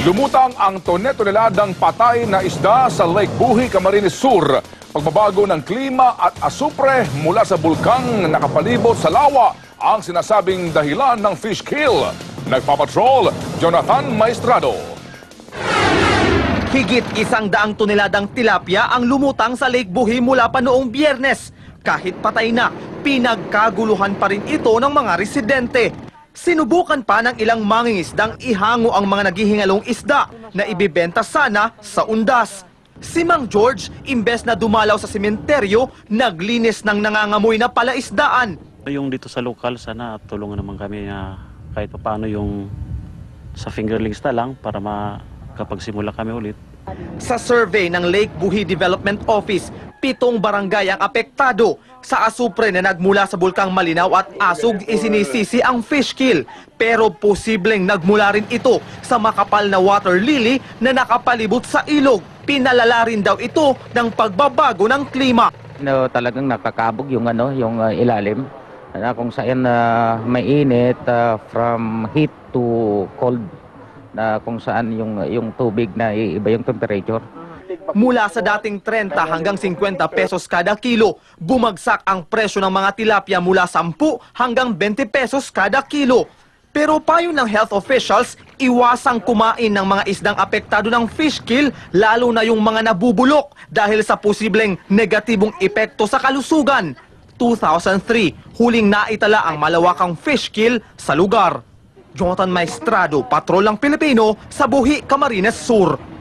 Lumutang ang tonelalang patay na isda sa Lake Buhi, Camarines Sur. Pagbabago ng klima at asupre mula sa bulkang nakapalibot sa lawa ang sinasabing dahilan ng fish kill. Nagpapatrol, Jonathan Maestrado. Higit 100 toneladang tilapia ang lumutang sa Lake Buhi mula pa noong Biyernes. Kahit patay na, pinagkaguluhan pa rin ito ng mga residente. Sinubukan pa ng ilang mangingisdang ihango ang mga naghihingalong isda na ibibenta sana sa undas. Si Mang George, imbes na dumalaw sa sementeryo, naglinis ng nangangamoy na palaisdaan. Yung dito sa lokal, sana tulungan naman kami na kahit paano yung sa fingerlings na lang para makapagsimula kami ulit. Sa survey ng Lake Buhi Development Office, 7 barangay ang apektado. Sa asupre na nagmula sa Bulkang Malinaw at Asug, isinisisi ang fish kill. Pero posibleng nagmula rin ito sa makapal na water lily na nakapalibot sa ilog. Pinalala rin daw ito ng pagbabago ng klima. Talagang nakakabog yung ilalim na kung saan mainit from heat to cold, na kung saan yung tubig na iba yung temperature. Mula sa dating 30 hanggang 50 pesos kada kilo, bumagsak ang presyo ng mga tilapia mula 10 hanggang 20 pesos kada kilo. Pero payo ng health officials, iwasang kumain ng mga isdang apektado ng fish kill, lalo na yung mga nabubulok dahil sa posibleng negatibong epekto sa kalusugan. 2003, huling naitala ang malawakang fish kill sa lugar. Jonathan Maestrado, Patrol ng Pilipino, sa Buhi, Camarines Sur.